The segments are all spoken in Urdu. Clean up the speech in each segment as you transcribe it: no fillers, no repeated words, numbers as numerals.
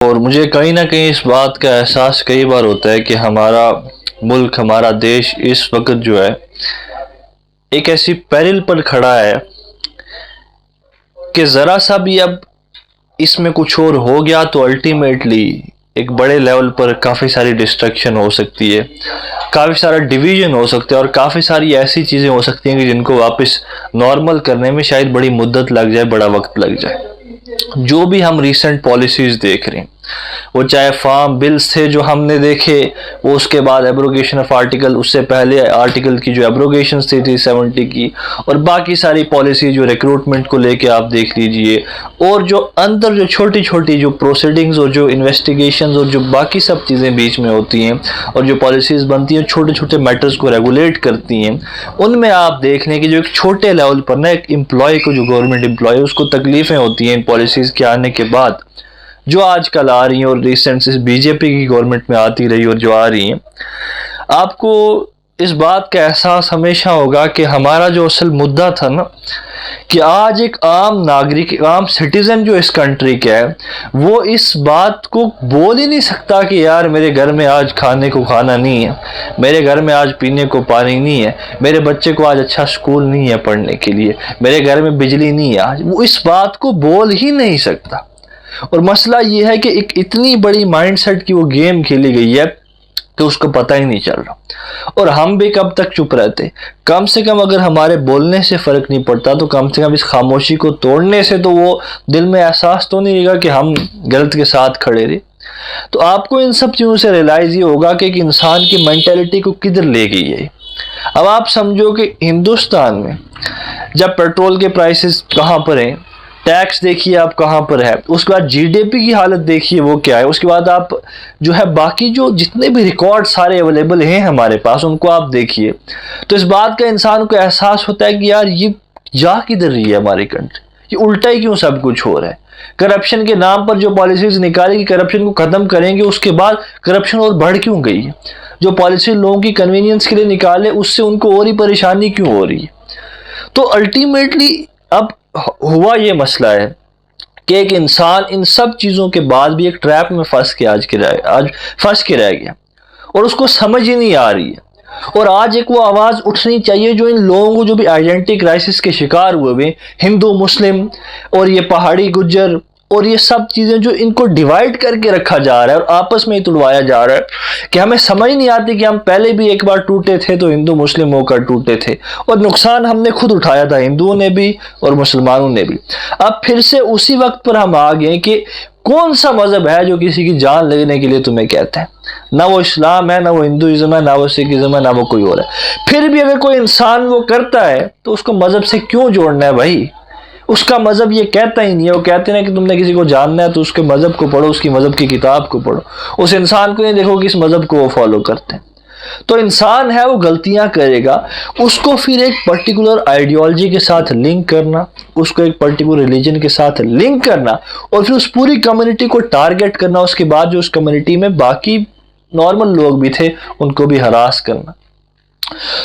اور مجھے کہیں نہ کہیں اس بات کا احساس کئی بار ہوتا ہے کہ ہمارا ملک، ہمارا دیش اس وقت جو ہے ایک ایسی پیرل پر کھڑا ہے کہ ذرا سا بھی اب اس میں کچھ اور ہو گیا تو الٹیمیٹلی ایک بڑے لیول پر کافی ساری ڈسٹرکشن ہو سکتی ہے، کافی سارا ڈویژن ہو سکتا ہے، اور کافی ساری ایسی چیزیں ہو سکتی ہیں کہ جن کو واپس نارمل کرنے میں شاید بڑی مدت لگ جائے، بڑا وقت لگ جائے۔ جو بھی ہم ریسنٹ پالیسیز دیکھ رہے ہیں، وہ چاہے فارم بلز تھے جو ہم نے دیکھے، وہ اس کے بعد ایبروگیشن آف آرٹیکل، اس سے پہلے آرٹیکل کی جو ایبروگیشنز تھی 370 کی، اور باقی ساری پالیسی جو ریکروٹمنٹ کو لے کے آپ دیکھ لیجئے، اور جو اندر جو چھوٹی چھوٹی جو پروسیڈنگز اور جو انویسٹیگیشنز اور جو باقی سب چیزیں بیچ میں ہوتی ہیں اور جو پالیسیز بنتی ہیں چھوٹے چھوٹے میٹرز کو ریگولیٹ کرتی ہیں، ان میں آپ دیکھ لیں کہ جو ایک چھوٹے لیول پر نا ایک امپلائی کو، جو گورنمنٹ امپلائی، اس کو تکلیفیں ہوتی ہیں ان پالیسیز کے آنے کے بعد، جو آج کل آ رہی ہیں اور ریسنٹ سے بی جے پی کی گورنمنٹ میں آتی رہی اور جو آ رہی ہیں۔ آپ کو اس بات کا احساس ہمیشہ ہوگا کہ ہمارا جو اصل مدعا تھا نا، کہ آج ایک عام ناگرک، عام سٹیزن جو اس کنٹری کا ہے، وہ اس بات کو بول ہی نہیں سکتا کہ یار میرے گھر میں آج کھانے کو کھانا نہیں ہے، میرے گھر میں آج پینے کو پانی نہیں ہے، میرے بچے کو آج اچھا سکول نہیں ہے پڑھنے کے لیے، میرے گھر میں بجلی نہیں ہے آج، وہ اس بات کو بول ہی نہیں سکتا۔ اور مسئلہ یہ ہے کہ ایک اتنی بڑی مائنڈ سیٹ کی وہ گیم کھیلی گئی ہے کہ اس کو پتہ ہی نہیں چل رہا، اور ہم بھی کب تک چپ رہتے؟ کم سے کم اگر ہمارے بولنے سے فرق نہیں پڑتا تو کم سے کم اس خاموشی کو توڑنے سے تو وہ دل میں احساس تو نہیں رہے گا کہ ہم غلط کے ساتھ کھڑے رہے۔ تو آپ کو ان سب چیزوں سے ریلائز یہ ہوگا کہ ایک انسان کی مینٹیلٹی کو کدھر لے گئی ہے۔ اب آپ سمجھو کہ ہندوستان میں جب پیٹرول کے پرائسز کہاں پر ہیں، ٹیکس دیکھیے آپ کہاں پر ہے، اس کے بعد جی ڈی پی کی حالت دیکھیے وہ کیا ہے، اس کے بعد آپ جو ہے باقی جو جتنے بھی ریکارڈ سارے اویلیبل ہیں ہمارے پاس ان کو آپ دیکھیے، تو اس بات کا انسان کو احساس ہوتا ہے کہ یار یہ جا کدھر رہی ہے ہماری کنٹری، یہ الٹا ہی کیوں سب کچھ ہو رہا ہے۔ کرپشن کے نام پر جو پالیسیز نکالے گی، کرپشن کو ختم کریں گے، اس کے بعد کرپشن اور بڑھ کیوں گئی ہے؟ جو پالیسی لوگوں کی کنوینئنس کے لیے نکالے، اس سے ان کو اور ہی پریشانی کیوں ہو رہی ہے؟ تو الٹیمیٹلی اب ہوا یہ مسئلہ ہے کہ ایک انسان ان سب چیزوں کے بعد بھی ایک ٹریپ میں پھنس کے رہ گیا، اور اس کو سمجھ ہی نہیں آ رہی ہے۔ اور آج ایک وہ آواز اٹھنی چاہیے جو ان لوگوں کو، جو بھی آئیڈینٹی کرائسس کے شکار ہوئے، ہندو، مسلم اور یہ پہاڑی گجر اور یہ سب چیزیں جو ان کو ڈیوائیڈ کر کے رکھا جا رہا ہے اور آپس میں ہی تڑوایا جا رہا ہے، کہ ہمیں سمجھ نہیں آتی کہ ہم پہلے بھی ایک بار ٹوٹے تھے تو ہندو مسلم ہو کر ٹوٹے تھے، اور نقصان ہم نے خود اٹھایا تھا، ہندوؤں نے بھی اور مسلمانوں نے بھی۔ اب پھر سے اسی وقت پر ہم آ گئے کہ کون سا مذہب ہے جو کسی کی جان لینے کے لیے تمہیں کہتا ہے؟ نہ وہ اسلام ہے، نہ وہ ہندوازم ہے، نہ وہ سکھزم ہے، نہ وہ کوئی اور ہے۔ پھر بھی اگر کوئی انسان وہ کرتا ہے تو اس کو مذہب سے کیوں جوڑنا ہے بھائی؟ اس کا مذہب یہ کہتا ہی نہیں ہے۔ وہ کہتے ہیں کہ تم نے کسی کو جاننا ہے تو اس کے مذہب کو پڑھو، اس کی مذہب کی کتاب کو پڑھو، اس انسان کو نہیں دیکھو کہ اس مذہب کو وہ فالو کرتے ہیں۔ تو انسان ہے وہ غلطیاں کرے گا، اس کو پھر ایک پرٹیکولر آئیڈیالوجی کے ساتھ لنک کرنا، اس کو ایک پرٹیکولر ریلیجن کے ساتھ لنک کرنا، اور پھر اس پوری کمیونٹی کو ٹارگٹ کرنا، اس کے بعد جو اس کمیونٹی میں باقی نارمل لوگ بھی تھے ان کو بھی ہراس کرنا۔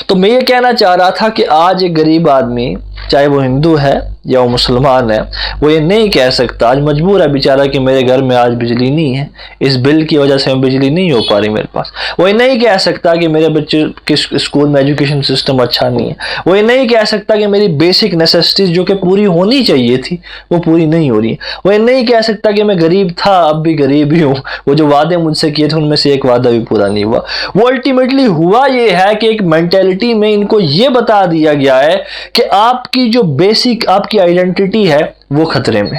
تو میں یہ کہنا چاہ رہا تھا کہ آج ایک غریب آدمی، چاہے وہ ہندو ہے یا وہ مسلمان ہے، وہ یہ نہیں کہہ سکتا، آج مجبور ہے بیچارہ کہ میرے گھر میں آج بجلی نہیں ہے، اس بل کی وجہ سے بجلی نہیں ہو پا رہی میرے پاس۔ وہ یہ نہیں کہہ سکتا کہ میرے بچے کے اسکول میں ایجوکیشن سسٹم اچھا نہیں ہے۔ وہ یہ نہیں کہہ سکتا کہ میری بیسک نیسیسٹیز جو کہ پوری ہونی چاہیے تھی وہ پوری نہیں ہو رہی ہیں۔ وہ یہ نہیں کہہ سکتا کہ میں غریب تھا اب بھی غریب ہی ہوں، وہ جو وعدے مجھ سے کیے تھے ان میں سے ایک وعدہ بھی پورا نہیں ہوا۔ وہ الٹیمیٹلی ہوا یہ ہے کہ ایک مینٹیلٹی میں ان کو یہ بتا دیا گیا ہے کہ آپ کی جو بیسک آپ کی آئیڈینٹی ہے وہ خطرے میں۔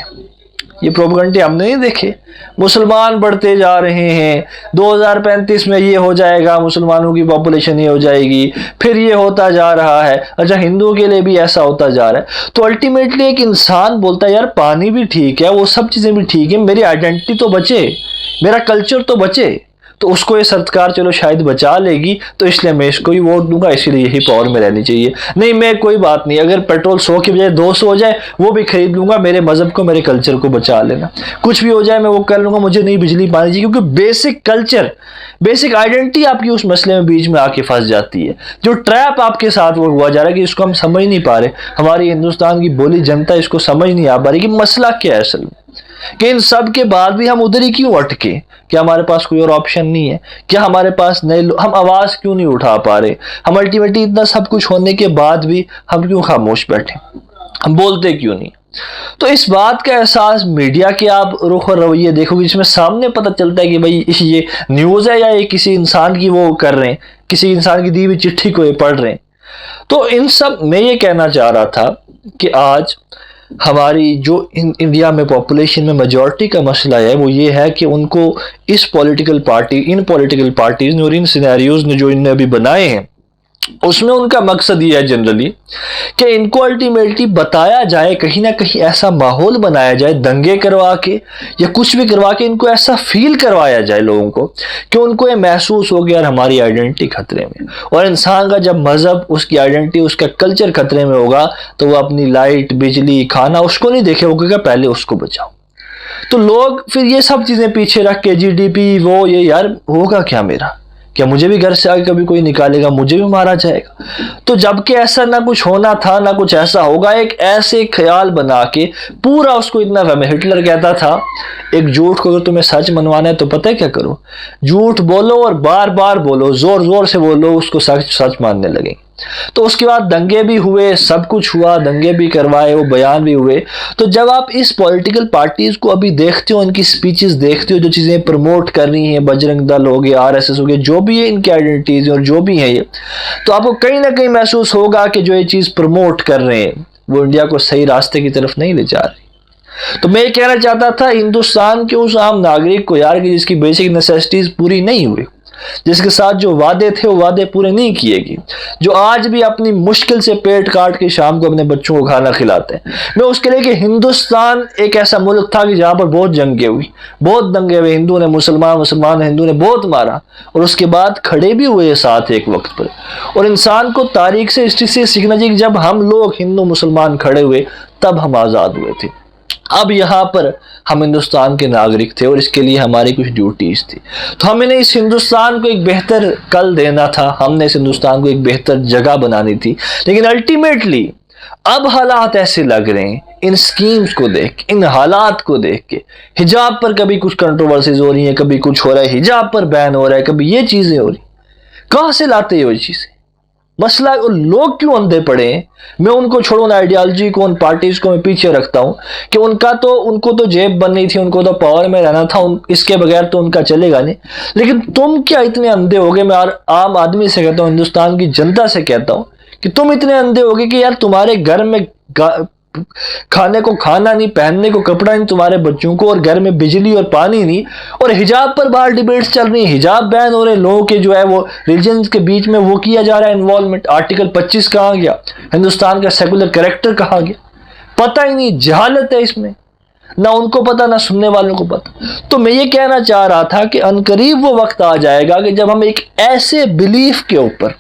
یہ پروپیگنڈے ہم نے نہیں دیکھے؟ مسلمان بڑھتے جا رہے ہیں، 2035 میں یہ ہو جائے گا، مسلمانوں کی پاپولیشن یہ ہو جائے گی، پھر یہ ہوتا جا رہا ہے، اچھا ہندوؤں کے لیے بھی ایسا ہوتا جا رہا ہے۔ تو الٹیمیٹلی ایک انسان بولتا ہے یار پانی بھی ٹھیک ہے، وہ سب چیزیں بھی ٹھیک ہیں، میری آئیڈینٹی تو بچے، میرا کلچر تو بچے۔ تو اس کو یہ سرکار چلو شاید بچا لے گی، تو اس لیے میں اس کو ہی ووٹ دوں گا، اسی لیے یہی پاور میں رہنی چاہیے۔ نہیں، میں کوئی بات نہیں، اگر پیٹرول 100 کی بجائے 200 ہو جائے وہ بھی خرید لوں گا، میرے مذہب کو، میرے کلچر کو بچا لینا۔ کچھ بھی ہو جائے میں وہ کر لوں گا، مجھے نہیں بجلی پانی چاہیے، کیونکہ بیسک کلچر، بیسک آئیڈینٹی آپ کی اس مسئلے میں بیچ میں آ کے پھنس جاتی ہے۔ جو ٹریپ آپ کے ساتھ وہ ہوا جا رہا ہے کہ اس کو ہم سمجھ نہیں پا رہے، ہماری ہندوستان کی بولی جنتا اس کو سمجھ نہیں آ پا رہی کہ مسئلہ کیا ہے اصل میں۔ کہ ان سب کے بعد بھی ہم ادھر ہی کیوں اٹکے؟ کیا ہمارے پاس کوئی اور آپشن نہیں ہے؟ کیا ہمارے پاس ہم آواز کیوں نہیں اٹھا پا رہے؟ ہم الٹیمیٹلی اتنا سب کچھ ہونے کے بعد بھی ہم کیوں خاموش بیٹھے؟ ہم بولتے کیوں نہیں؟ تو اس بات کا احساس میڈیا کے آپ رخ اور رویے دیکھو گے، جس میں سامنے پتہ چلتا ہے کہ بھائی یہ نیوز ہے یا یہ کسی انسان کی وہ کر رہے ہیں، کسی انسان کی دی ہوئی چٹھی کو یہ پڑھ رہے ہیں۔ تو ان سب میں یہ کہنا چاہ رہا تھا کہ آج ہماری جو انڈیا میں پاپولیشن میں میجورٹی کا مسئلہ ہے وہ یہ ہے کہ ان کو ان پولیٹیکل پارٹیز نے اور ان سینیریوز نے جو انہوں نے ابھی بنائے ہیں، اس میں ان کا مقصد یہ ہے جنرلی کہ ان کو الٹیمیٹلی بتایا جائے، کہیں نہ کہیں ایسا ماحول بنایا جائے دنگے کروا کے یا کچھ بھی کروا کے ان کو ایسا فیل کروایا جائے لوگوں کو کہ ان کو یہ محسوس ہو گیا ہماری آئیڈینٹی خطرے میں۔ اور انسان کا جب مذہب، اس کی آئیڈینٹی، اس کا کلچر خطرے میں ہوگا تو وہ اپنی لائٹ، بجلی، کھانا اس کو نہیں دیکھے، وہ کہے گا پہلے اس کو بچاؤ۔ تو لوگ پھر یہ سب چیزیں پیچھے رکھ کے جی ڈی پی وہ یہ یار ہوگا کیا میرا؟ کیا مجھے بھی گھر سے آگے کبھی کوئی نکالے گا؟ مجھے بھی مارا جائے گا؟ تو جب کہ ایسا نہ کچھ ہونا تھا نہ کچھ ایسا ہوگا، ایک ایسے خیال بنا کے پورا اس کو اتنا فہم۔ ہٹلر کہتا تھا ایک جھوٹ کو اگر تمہیں سچ منوانا ہے تو پتہ ہے کیا کرو؟ جھوٹ بولو اور بار بار بولو، زور زور سے بولو، اس کو سچ ماننے لگیں۔ تو اس کے بعد دنگے بھی ہوئے، سب کچھ ہوا، دنگے بھی کروائے، وہ بیان بھی ہوئے۔ تو جب آپ اس پولیٹیکل پارٹیز کو ابھی دیکھتے ہو، ان کی سپیچز دیکھتے ہو، جو چیزیں پروموٹ کر رہی ہیں، بجرنگ دل ہو گیا، RSS ہو گیا، جو بھی ہے ان کی آئیڈینٹیز اور جو بھی ہیں یہ، تو آپ کو کہیں نہ کہیں محسوس ہوگا کہ جو یہ چیز پروموٹ کر رہے ہیں وہ انڈیا کو صحیح راستے کی طرف نہیں لے جا رہی۔ تو میں یہ کہنا چاہتا تھا ہندوستان کے اس عام ناگرک کو یار، کہ جس کی بیسک نیسیسٹیز پوری نہیں ہوئی، جس کے ساتھ جو وعدے تھے وہ وعدے پورے نہیں کیے گئے، جو آج بھی اپنی مشکل سے پیٹ کاٹ کے شام کو اپنے بچوں کو کھانا کھلاتے ہیں، میں اس کے لیے کہ ہندوستان ایک ایسا ملک تھا کہ جہاں پر بہت جنگیں ہوئی، بہت دنگے ہوئے، ہندو نے مسلمان نے ہندو نے بہت مارا، اور اس کے بعد کھڑے بھی ہوئے ساتھ ایک وقت پر۔ اور انسان کو تاریخ سے، ہسٹری سے سیکھنا چاہیے کہ جب ہم لوگ ہندو مسلمان کھڑے ہوئے تب ہم آزاد ہوئے تھے۔ اب یہاں پر ہم ہندوستان کے ناگرک تھے اور اس کے لیے ہماری کچھ ڈیوٹیز تھی، تو ہمیں نے اس ہندوستان کو ایک بہتر کل دینا تھا، ہم نے اس ہندوستان کو ایک بہتر جگہ بنانی تھی۔ لیکن الٹیمیٹلی اب حالات ایسے لگ رہے ہیں، ان سکیمز کو دیکھ کے، ان حالات کو دیکھ کے، حجاب پر کبھی کچھ کنٹروورسیز ہو رہی ہیں، کبھی کچھ ہو رہا ہے، حجاب پر بین ہو رہا ہے، کبھی یہ چیزیں ہو رہی ہیں، کہاں سے لاتے ہیں وہ چیزیں؟ مسئلہ لوگ کیوں اندھے پڑے ہیں؟ میں ان کو چھوڑوں، آئیڈیالوجی کو، ان پارٹیز کو میں پیچھے رکھتا ہوں کہ ان کو تو جیب بننی تھی، ان کو تو پاور میں رہنا تھا، اس کے بغیر تو ان کا چلے گا نہیں۔ لیکن تم کیا اتنے اندھے ہو گئے؟ میں عام آدمی سے کہتا ہوں، ہندوستان کی جنتا سے کہتا ہوں کہ تم اتنے اندھے ہو گئے کہ یار تمہارے گھر میں کھانے کو کھانا نہیں، پہننے کو کپڑا نہیں تمہارے بچوں کو، اور گھر میں بجلی اور پانی نہیں، اور حجاب پر باہر ڈیبیٹس چل رہی ہیں، حجاب بین ہو رہے، لوگوں کے جو ہے وہ ریلیجنز کے بیچ میں وہ کیا جا رہا ہے انوالومنٹ۔ آرٹیکل 25 کہاں گیا؟ ہندوستان کا سیکولر کریکٹر کہاں گیا؟ پتہ ہی نہیں، جہالت ہے اس میں، نہ ان کو پتہ نہ سننے والوں کو پتہ۔ تو میں یہ کہنا چاہ رہا تھا کہ عنقریب وہ وقت آ جائے گا کہ جب ہم ایک ایسے بلیف کے اوپر،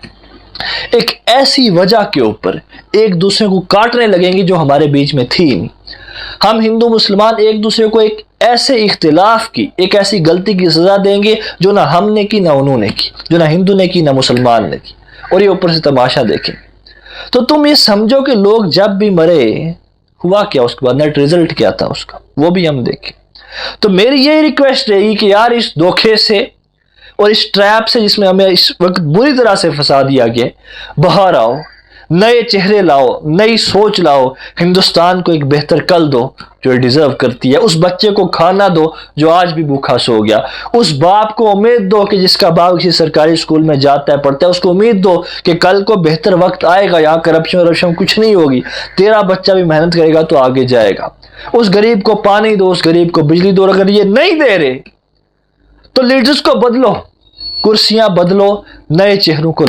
ایک ایسی وجہ کے اوپر ایک دوسرے کو کاٹنے لگیں گے جو ہمارے بیچ میں تھی نہیں۔ ہم ہندو مسلمان ایک دوسرے کو ایک ایسے اختلاف کی، ایک ایسی غلطی کی سزا دیں گے جو نہ ہم نے کی، نہ انہوں نے کی، جو نہ ہندو نے کی، نہ مسلمان نے کی، اور یہ اوپر سے تماشا دیکھیں گے۔ تو تم یہ سمجھو کہ لوگ جب بھی مرے ہوا کیا، اس کے بعد نیٹ ریزلٹ کیا تھا اس کا، وہ بھی ہم دیکھیں۔ تو میری یہ ریکویسٹ رہے گی کہ یار اس دھوکے سے اور اس ٹریپ سے جس میں ہمیں اس وقت بری طرح سے پھنسا دیا گیا، باہر آؤ، نئے چہرے لاؤ، نئی سوچ لاؤ، ہندوستان کو ایک بہتر کل دو جو ڈیزرو کرتی ہے، اس بچے کو کھانا دو جو آج بھی بھوکا سو گیا، اس باپ کو امید دو کہ جس کا باپ کسی سرکاری اسکول میں جاتا ہے، پڑھتا ہے، اس کو امید دو کہ کل کو بہتر وقت آئے گا، یہاں کرپشن کچھ نہیں ہوگی، تیرا بچہ بھی محنت کرے گا تو آگے جائے گا۔ اس غریب کو پانی دو، اس غریب کو بجلی دو، اگر یہ نہیں دے رہے تو لیڈرز کو بدلو، کرسیاں بدلو، نئے چہروں کو